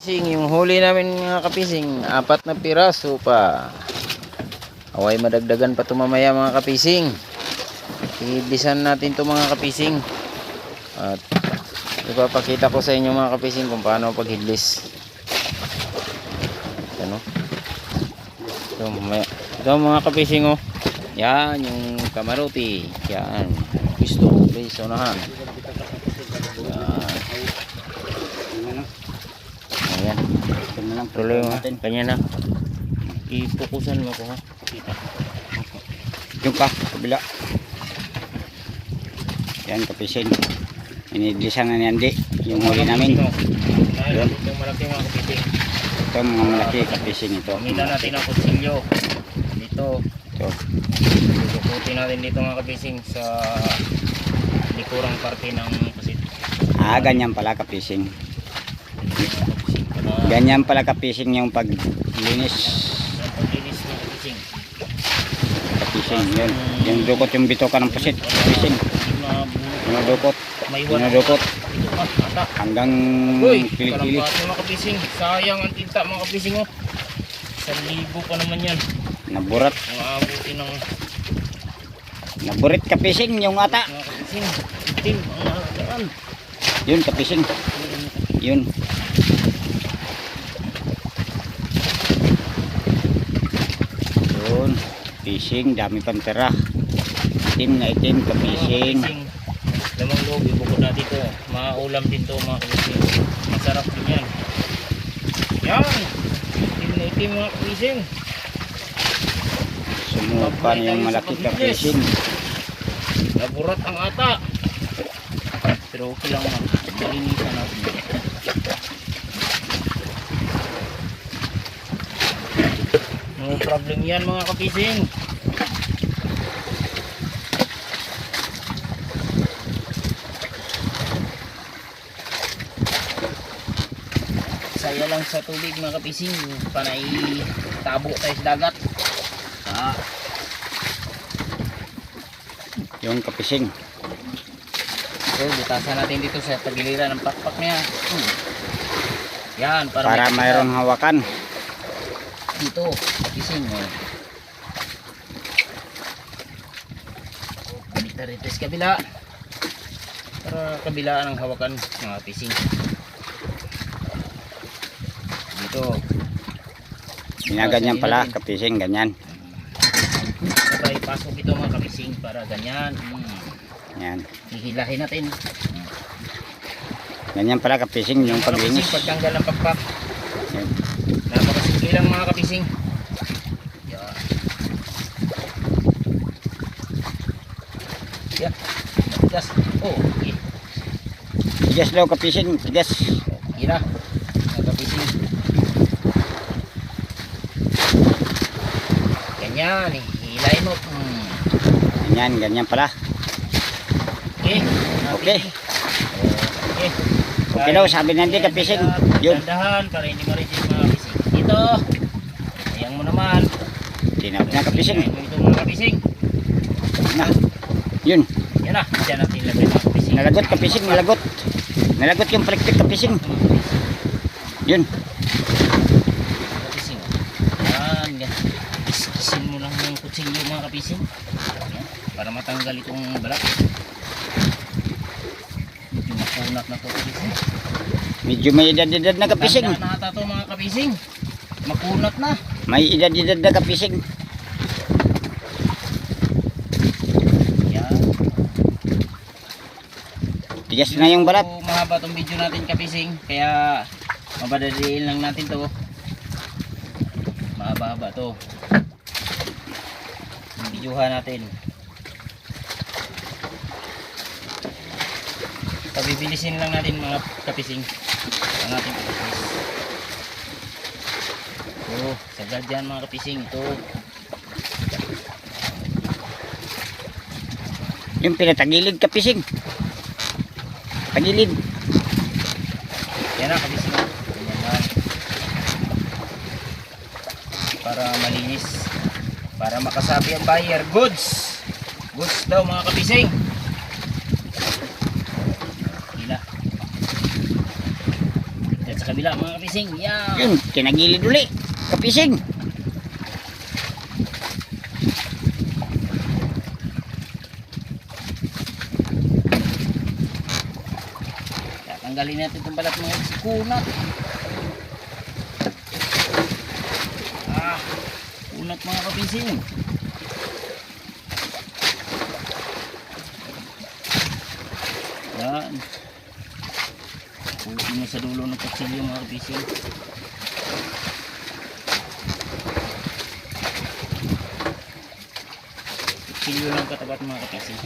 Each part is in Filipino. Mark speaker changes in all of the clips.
Speaker 1: Kapising, yung huli namin mga kapising, 4 na piraso pa. Away madagdagan pa ito mamaya mga kapising. Iilisan natin ito mga kapising. At ipapakita ko sa inyo mga kapising kung paano paghidlis. Ano? Ito mamaya. Ito mga kapising oh. Yan yung kamaruti. Yan. Gusto ko guys, unahan. Ayan. Tuloy mo. Kanya na. Ipukusan mo ko ha.
Speaker 2: Yung pa, kabila. Yan, kapising. Inidlisan na ni Andy. Yung huli namin.
Speaker 1: Yan. Itong malaki mga kapising.
Speaker 2: Ito mga malaki kapising ito.
Speaker 1: Pamila natin ang kutsilyo. Dito.
Speaker 2: Ito.
Speaker 1: Dukutin natin dito mga kapising sa likurang parte ng pusit.
Speaker 2: Ganyan pala kapising. Ganyan pala kapising yung paglinis.
Speaker 1: Paglinis ng kapising.
Speaker 2: Kapising, yun. Yung dukot yung bitoka ng pusit. Kapising. Dinudukot. Dinudukot. Hanggang kilikili.
Speaker 1: Mga kapising. Sayang ang tinta mga kapising oh. 1,000 pa naman yan.
Speaker 2: Naburat.
Speaker 1: Ang aabuti ng
Speaker 2: Naburit kapising yung ata.
Speaker 1: mga kapising. Itim ang alagaan.
Speaker 2: Yun kapising. Yun. Yun. Fishing, dami pang tira. Itim na itim kapising.
Speaker 1: Lamang loob, ibukod na dito. Maulam din to mga kapising. Masarap din yan. Yan. Itim na itim mga kapising.
Speaker 2: Sumupan yung malaki kapising.
Speaker 1: Naburat ang ata. Pero okay lang man. Malinisan natin. No problem yan mga kapising. Saya lang sa tubig mga kapising. Panay tabo tayo sa dagat.
Speaker 2: Yung kapising.
Speaker 1: So, butasan natin dito sa tagiliran ng pakpak niya. Yan,
Speaker 2: Para mayroong hawakan.
Speaker 1: dito, kapising. Balik na rito sa kabila. Para kabila ang hawakan ng kapising. Dito.
Speaker 2: Ginaganyan pala kapising, ganyan.
Speaker 1: Para ipasok ito mga kapising para ganyan.
Speaker 2: Yan.
Speaker 1: Hihilahin natin.
Speaker 2: Ganyan pala kapising yung paglinis.
Speaker 1: Pagtanggal ng pakpak.
Speaker 2: Yan.
Speaker 1: Napakasimple lang mga kapising. Yan. Yan. Tigas. Oh, okay.
Speaker 2: Tigas daw kapising, tigas.
Speaker 1: Okay na. Mga kapising. Ganyan. Hihilahin mo.
Speaker 2: Ganyan, ganyan pala.
Speaker 1: Okay.
Speaker 2: Okay.
Speaker 1: Okay.
Speaker 2: Okay daw, sabi nanti kapising. Yun.
Speaker 1: Dandahan para hindi ma-reject mga kapising. Dito. Ayan mo naman.
Speaker 2: Tinawag na kapising.
Speaker 1: Ayan mo ito mga kapising.
Speaker 2: Na. Yun.
Speaker 1: Yan na. Diyan natin lagay mga kapising.
Speaker 2: Nalagot kapising, nalagot. Nalagot yung palikpik kapising. Yun.
Speaker 1: Kapising. Yan. Kisin mo lang yung kutsilyo mga kapising. Yan. Para matanggal itong balat. Medyo makunat na ito kapising.
Speaker 2: Medyo may edad-edad na kapising.
Speaker 1: Tanda na ata ito mga kapising. Makunat na.
Speaker 2: May edad-edad na kapising.
Speaker 1: Yan.
Speaker 2: Tigas na yung balat.
Speaker 1: So, mahaba itong video natin kapising. Kaya mabadaliin lang natin to. Mahaba-haba to. Videohan natin. Pabibilisin lang natin mga kapising. Ang ating pagkakis. So, sagad yan mga kapising. Ito.
Speaker 2: Yung pinatagilid kapising. Tagilid.
Speaker 1: Yan na kapising. Ganyan lang. Para malinis. Para makasabi ang buyer. Goods. Goods daw mga kapising. Hila. Yan sa kabila mga kapising. Yan.
Speaker 2: Yun, kinagilid uli. Kapising.
Speaker 1: Tanggalin natin itong balat mga kunat. Kunat mga kapising. Yan. Pusin mo sa dulo ng kutsilyo mga kapising. Kutsilyo lang katapat mga kapising.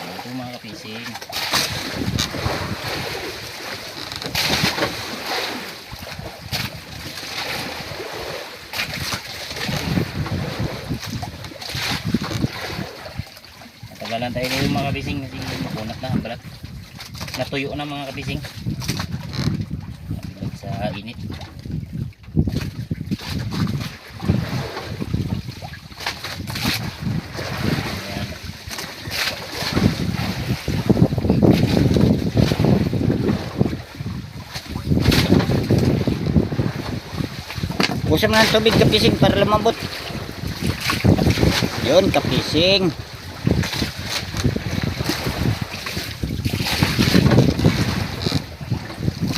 Speaker 1: Ito mga kapising. Natagalan tayo ngayon mga kapising kasi makunat na ang balat. Natuyo na mga kapising. Nabilag sa init.
Speaker 2: Pusa mo ng tubig kapising para lumambot. Yun kapising.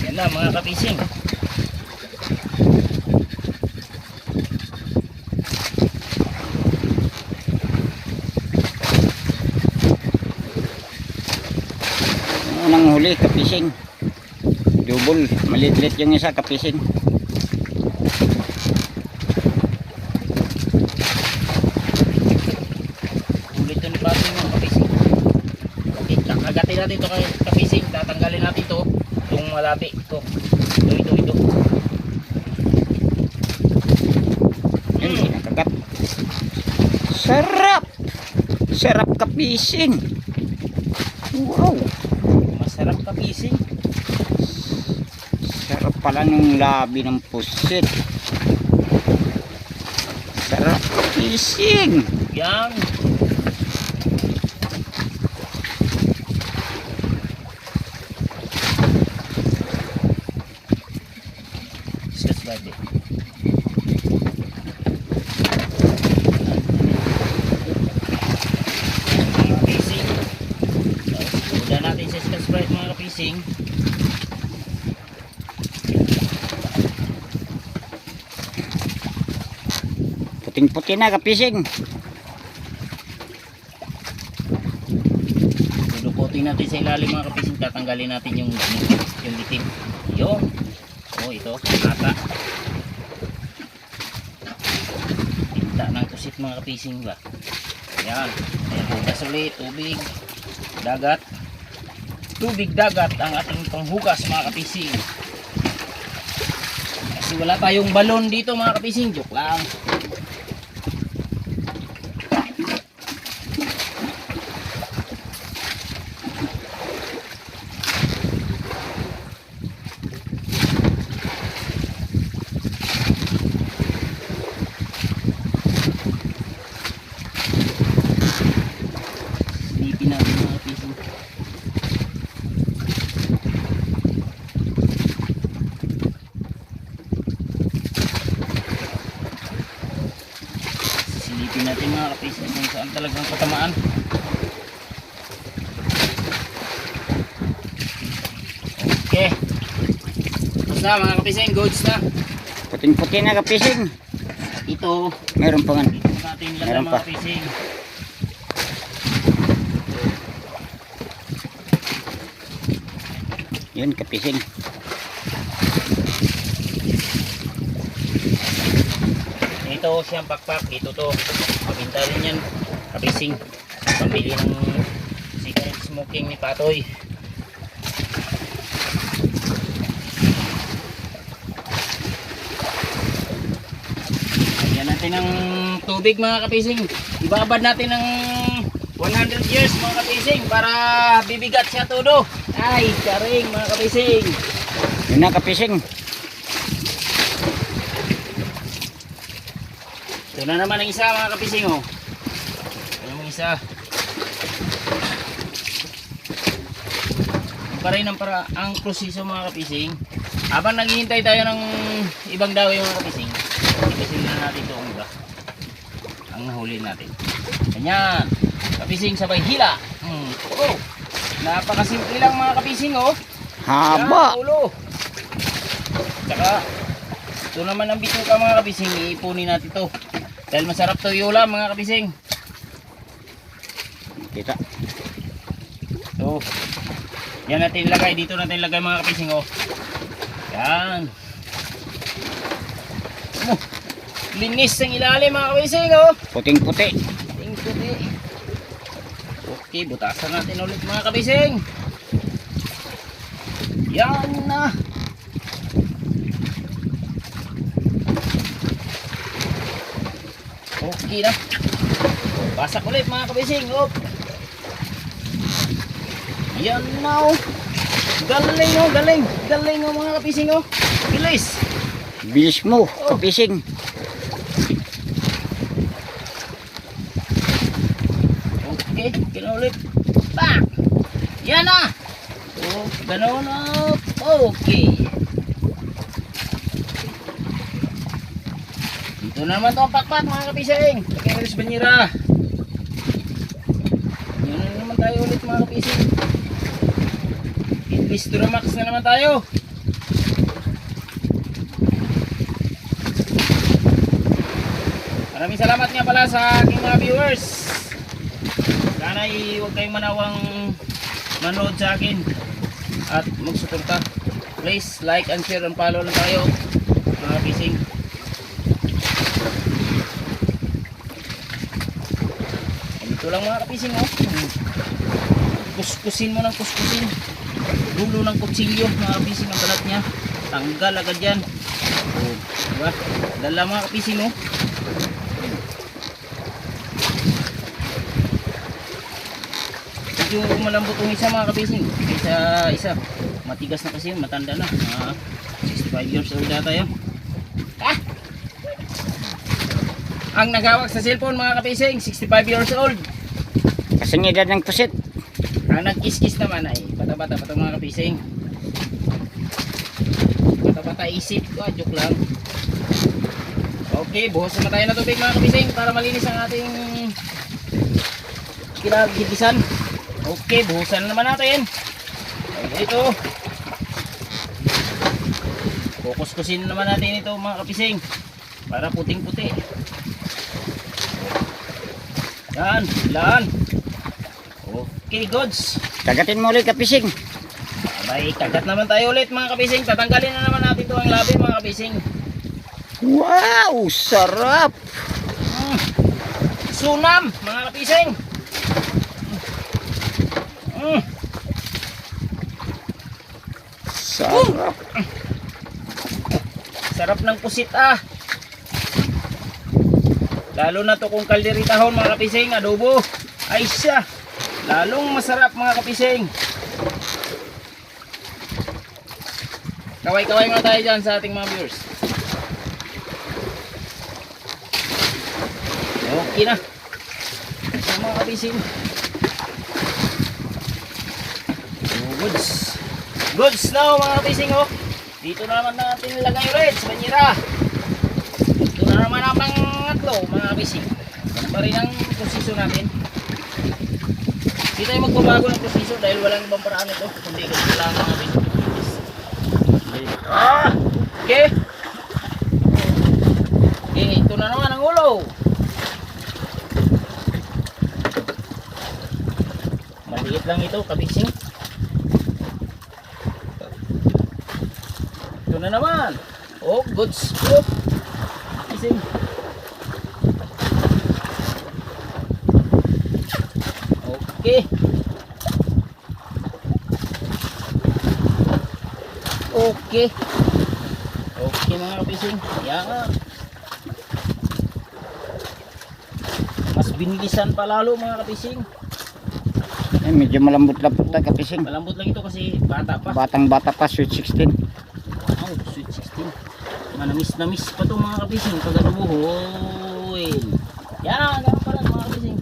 Speaker 1: Yan na mga kapising.
Speaker 2: Unang huli kapising. Double, maliit-liit yung isa kapising.
Speaker 1: Ulit ito ni Pato mga kapising. Okay, kakagatin natin ito kay kapising. Tatanggalin natin ito. Itong malabi. Ito. Ito.
Speaker 2: Yun, sinakagat. Sarap! Sarap kapising. Wow!
Speaker 1: Masarap kapising.
Speaker 2: Sarap pala nung labi ng pusit. Sarap kapising.
Speaker 1: Yan. Discuss birthday. Mga kapising. Uda natin sa discuss birthday mga kapising.
Speaker 2: Puting-puti na kapising.
Speaker 1: Dudukutin natin sa ilalim mga kapising. Tatanggalin natin yung litim. Yun. Oh, ito. Ata. Tinta ng kusit mga kapising ba? Yan. Ayan. Hugas ulit. Tubig. Dagat. Tubig dagat ang ating panghugas mga kapising. Kasi wala tayong balon dito mga kapising. Joke lang. Silipin natin mga kapising. Silipin natin mga kapising kung saan talagang katamaan. Okay. Tapos na mga kapising. Goods na.
Speaker 2: Puting-puti na kapising.
Speaker 1: Ito.
Speaker 2: Meron pa nga.
Speaker 1: Ito natin lang
Speaker 2: Meron
Speaker 1: mga
Speaker 2: pa.
Speaker 1: kapising.
Speaker 2: Yun kapising.
Speaker 1: Ito siyang pakpak. Ito to. Mabinta rin yan. Kapising. Pambili ng cigarette smoking ni Patoy. Lagyan natin ng tubig mga kapising. Ibabad natin ng 100 years mga kapising para bibigat siya todo. Ay, karing mga kapising.
Speaker 2: Yun na kapising.
Speaker 1: Ito na naman ang isa mga kapising oh. Ito yung isa. pa rin ang proseso mga kapising. Habang naghihintay tayo ng ibang daway mga kapising, ipisin na natin ito ang iba. Ang nahuli natin. Ganyan. Kapising sabay hila. Oh. Napakasimple lang mga kapising oh.
Speaker 2: Haba.
Speaker 1: Yan, ulo. Tsaka ito naman ang bituka mga kapising, iipunin natin ito. Dahil masarap to yung ulam mga kapising.
Speaker 2: Kita.
Speaker 1: So, yan natin ilagay. Dito natin ilagay mga kapising oh. Yan. Linis ang ilalim mga kapising oh.
Speaker 2: Puting-puti.
Speaker 1: Puti. Okay, butasan natin ulit mga kabising. Yan na. Okay na. Basak ulit mga kabising. Op. Yan na oh. Galing oh, galing. Galing oh mga kabising oh. Bilis.
Speaker 2: Bilis mo, kapising.
Speaker 1: Okay, kinulit. Bang! Yan na! Oh, ganun up. Okay. Dito naman to ang pakpak mga kapising. Lagyan ko sa banyera. Yan na naman tayo ulit mga kapising. Bistro Max na naman tayo. Maraming salamat nga pala sa aking mga viewers. Sana huwag kayong manawang manood sa akin at magsuporta. Please like and share and follow lang tayo mga bising. Ito lang mga kapising oh. Kuskusin mo ng kuskusin. Dulo ng kutsilyo mga kapising ang balat niya. Tanggal agad yan. Oh, diba? Dala mga kapising oh. Medyo malambot yung isa mga kapising. Isa matigas na kasi yun, matanda na. 65 years old na tayo. Ang nagawak sa cellphone mga kapising, 65 years old.
Speaker 2: Kasing edad ng pusit.
Speaker 1: Ang nagkiskis naman ay bata-bata pa mga kapising. Bata-bata isip ko, joke lang. Okay, buhos naman tayo na tubig mga kapising para malinis ang ating kinagigisan. Okay, buhusan naman natin. Okay, ito. Kukuskusin naman natin ito mga kapising para puting-puti. Yan, ilan. Okay, goods.
Speaker 2: Kagatin mo ulit kapising.
Speaker 1: Abay, kagat naman tayo ulit mga kapising. Tatanggalin na naman natin ito ang labi mga kapising.
Speaker 2: Wow, sarap.
Speaker 1: Sunam mga kapising.
Speaker 2: Sarap.
Speaker 1: Sarap ng pusit ah. Lalo na to kung kalderitahon mga kapising, adobo. Ay siya. Lalong masarap mga kapising. Kaway-kaway muna tayo dyan sa ating mga viewers. Okay na. So, mga kapising. Goods. Goods now mga kapising oh. Dito na naman natin ilagay ulit sa banyera. Dito na naman ang pangatlo mga kapising. Ganun pa rin ang proseso natin. Hindi tayo magbabago ng proseso dahil walang ibang paraan ito. Kundi ganito lang mga kapising. Okay. Okay, ito na naman ang ulo. Maliit lang ito kapising. Ito na naman. Oh, goods. Oh. Kapising. Okay. Okay. Okay mga kapising. Yan. Mas binilisan pa lalo mga kapising.
Speaker 2: Medyo malambot-lambot na kapising.
Speaker 1: Malambot lang ito kasi bata pa.
Speaker 2: Batang-bata pa, sweet 16.
Speaker 1: Wow, sweet 16. Manamis-namis pa ito mga kapising. Pag anubuhin. Yan, ganun pala mga kapising.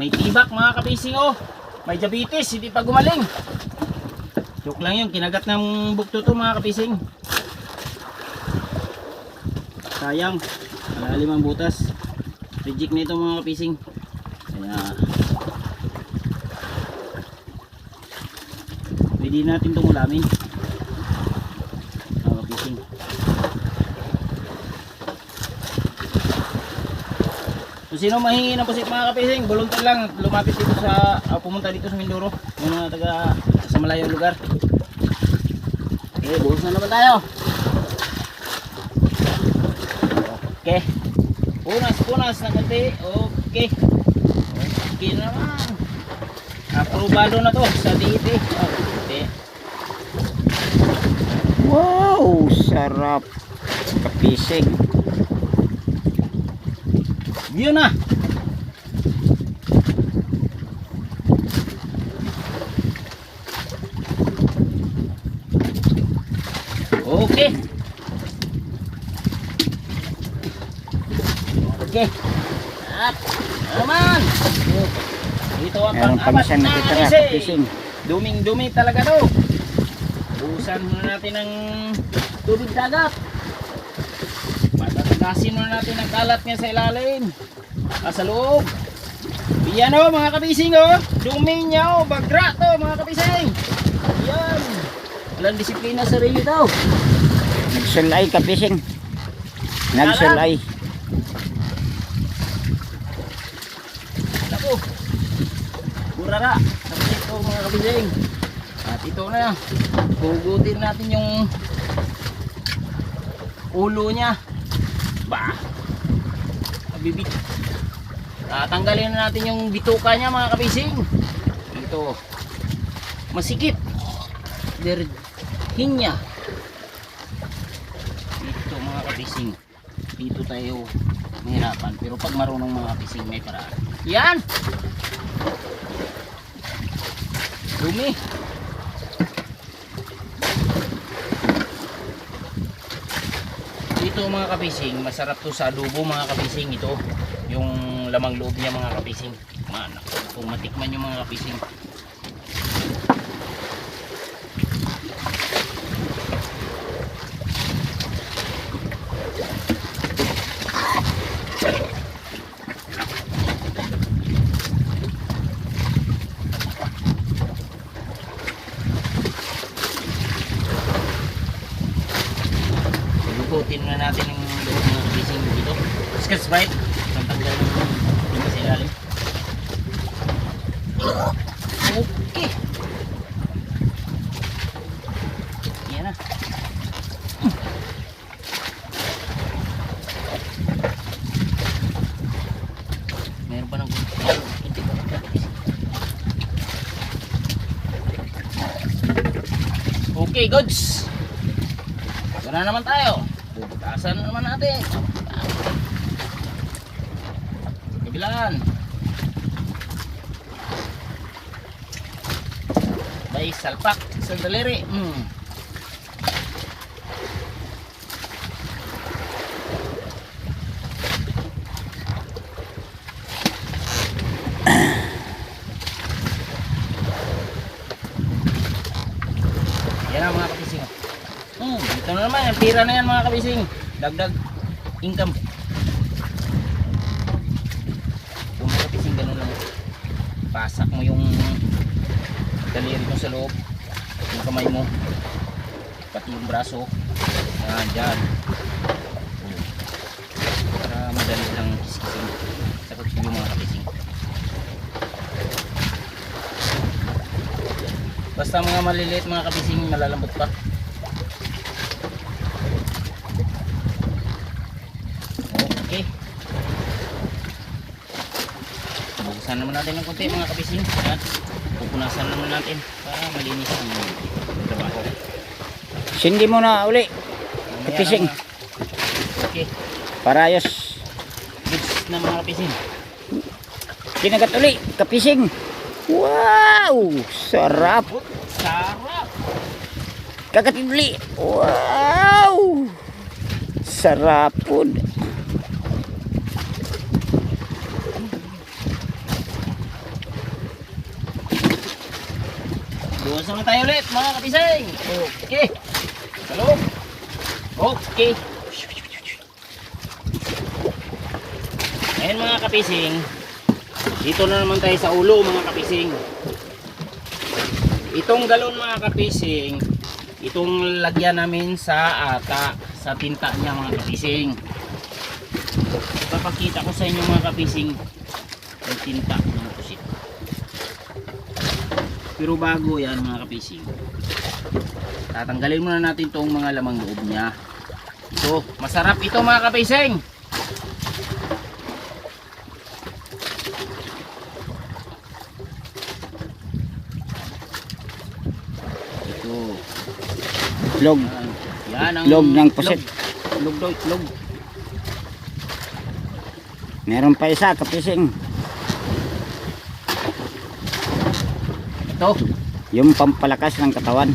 Speaker 1: May tibak mga kapising oh. May diabetes, hindi pa gumaling. Joke lang yun, kinagat ng bukto to mga kapising. Sayang, malalim ang butas. Reject na ito mga kapising. Kaya pwede natin itong ulamin mga kapising. Kung sino mahingi ng pusit mga kapising, volunteer lang lumapit dito sa pumunta dito sa Mindoro, yung mga taga sa malayong lugar. Okay, buhos na naman tayo. Okay, punas na konti. Okay, okay na naman. Aprobado na to sa DET. Okay.
Speaker 2: Wow, sarap kapising.
Speaker 1: Yun na. Okay. Okay. At naman. Ito ang
Speaker 2: Meron pa
Speaker 1: pang-apat
Speaker 2: isang
Speaker 1: na
Speaker 2: natitira
Speaker 1: kapising.
Speaker 2: kapising.
Speaker 1: Duming-dumi talaga to. Buhusan muna natin ng tubig dagat. Patatasin muna natin ang kalat niya sa ilalim. Sa loob. Yan o mga kapising o. Dumi niya o. Bagra to mga kapising. Yan. Walang disiplina sa sarili daw.
Speaker 2: Nagsulay kapising. Nagsulay.
Speaker 1: Ako. Burara. Tapos ito mga kapising. At ito na. Hugutin natin yung ulo niya. Bah. Mabibit. Tanggalin na natin yung bituka niya mga kapising. Ito. Masikip. Derhin niya. Ito mga kapising. Dito tayo mahirapan. Pero pag marunong mga kapising may paraan. Yan! Dumi. Ito mga kapising, masarap to sa adobo mga kapising. Ito yung lamang loob niya mga kapising. Kung matikman yung mga kapising. Lututin na natin yung loob mga kapising dito. Scotch Brite. Tanggal yung sa ilalim. Okay. Yan na. Meron pa ng okay, goods. Gana naman tayo. Bubutasan naman natin. Kabilaan. Bay salpak sa daliri. Yan ang mga kapising. Ito na naman, ang tira na yan mga kapising. Dagdag income. Kung mga kapising, ganun lang. Pasak mo yung daliri mo sa loob, yung kamay mo, pati yung braso. Yan, dyan. Para madali lang kisikising sa kutsilyo mga kapising. Basta mga maliliit mga kapising, malalambot pa. Okay. Buksan naman natin ng konti mga kapising. At pupunasan naman natin para malinis ang trabaho.
Speaker 2: Sindi mo na uli. Kapising.
Speaker 1: Okay.
Speaker 2: Parayos.
Speaker 1: Goods na mga kapising.
Speaker 2: Kinagat uli. Kapising. Wow! Sarap.
Speaker 1: Sarap.
Speaker 2: Kagat uli. Wow! Sarap po.
Speaker 1: Bukas naman tayo ulit mga kapising. Okay. Hello. Okay. Ayan mga kapising. Dito na naman tayo sa ulo mga kapising. Itong galon mga kapising, itong lagyan namin sa ata, sa tinta niya mga kapising. Papakita ko sa inyo mga kapising yung tinta ng pusit. Pero bago yan mga kapising, tatanggalin muna natin itong mga lamang loob niya. So, masarap ito mga kapising.
Speaker 2: Itlog.
Speaker 1: Yan ang
Speaker 2: Itlog ng pusit.
Speaker 1: Itlog daw, itlog.
Speaker 2: Meron pa isa, kapising.
Speaker 1: Ito.
Speaker 2: Yung pampalakas ng katawan.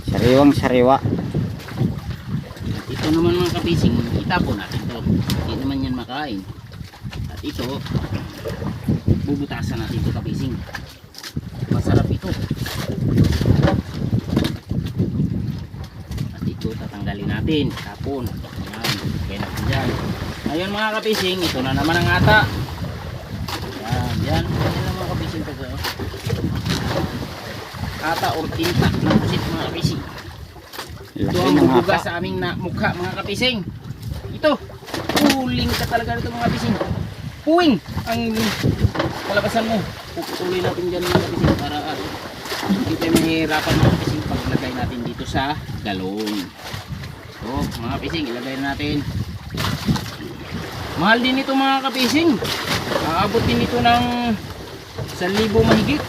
Speaker 2: Sariwang sariwa.
Speaker 1: Ito naman mga kapising, itapon natin ito. Hindi naman yan makain. At ito, bubutasan natin ito kapising. Masarap ito. At ito tatanggalin natin. Tapon. Ayan. Kaya natin dyan. Ngayon mga kapising, ito na naman ang ata. Yan. Yan. Yan lang mga kapising. Ata or tinta ng pusit mga kapising. Ito
Speaker 2: Laki
Speaker 1: ang
Speaker 2: ng
Speaker 1: bubuga
Speaker 2: ata.
Speaker 1: sa aming mukha mga kapising. Ito. Puling ka talaga nito mga kapising. Puwing ang kalabasan mo. Puputuloy natin dyan mga kapising para hindi tayo mahihirapan mga kapising paglagay natin dito sa galon. So mga kapising, ilagay na natin. Mahal din ito mga kapising. Aabot din ito ng 1,000 mahigit.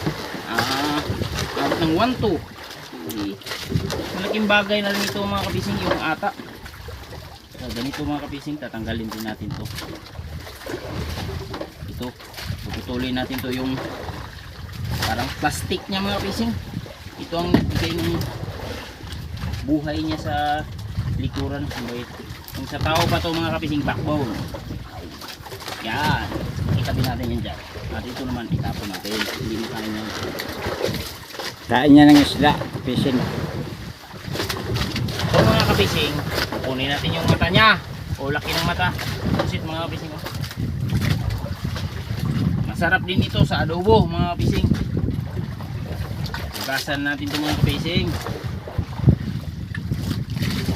Speaker 1: Aabot ng 1,2. Malaking bagay na rin ito mga kapising, yung ata. So ganito mga kapising, tatanggalin din natin to. Ito, puputuloy natin to yung parang plastic niya mga kapising. Ito ang nagbigay ng buhay niya sa likuran. Kung sa tao pa to mga kapising, backbone. Yan, itabi natin yan dyan. At ito naman itapon natin, hindi mo kain yan.
Speaker 2: Kain niya ng isda, kapising.
Speaker 1: So mga kapising, kunin natin yung mata niya. O laki ng mata. Pusit mga kapising. Masarap din ito sa adobo mga kapising. Hugasan natin ito mga kapising.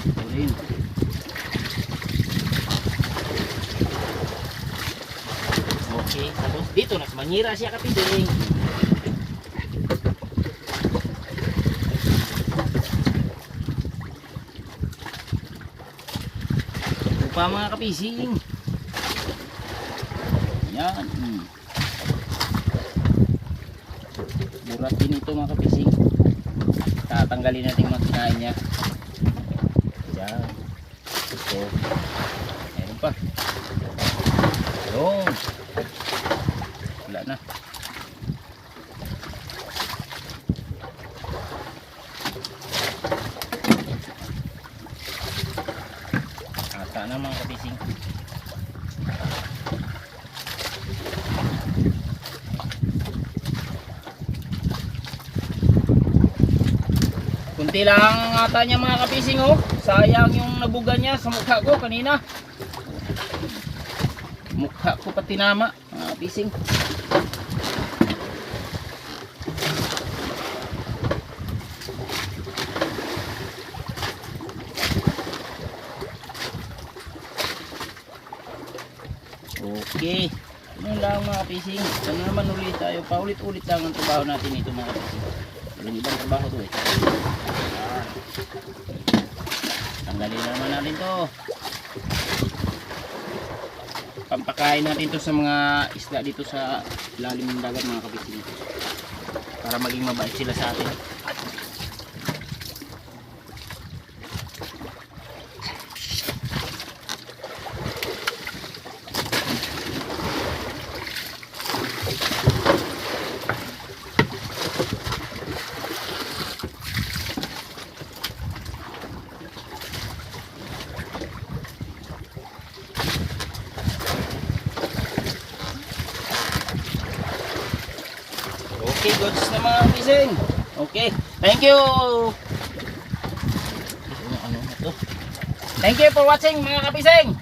Speaker 1: Ito rin. Okay, tapos dito na mangira siya kapising. Ito pa mga kapising. Yan. Burat din ito mga kapising. Tatanggalin natin yung mga kinain niya. Yan. Ito. Meron pa. Yun. Wala na. Ata na mga kapising. Kunti lang ang ata niya mga kapising oh. Sayang yung nabuga niya sa mukha ko kanina. Mukha ko pa tinama mga kapising. Okay. Yun lang mga kapising. Ano naman ulit tayo. Paulit-ulit lang ang trabaho natin ito mga kapising. Walang ibang trabaho to eh. Ayan. Tanggalin na naman natin to. Pampakain natin to sa mga isda dito sa ilalim ng dagat mga kapising. Para maging mabait sila sa atin. Okay, goods na mga kapising. Okay, thank you. Ano na to? Thank you for watching mga kapising.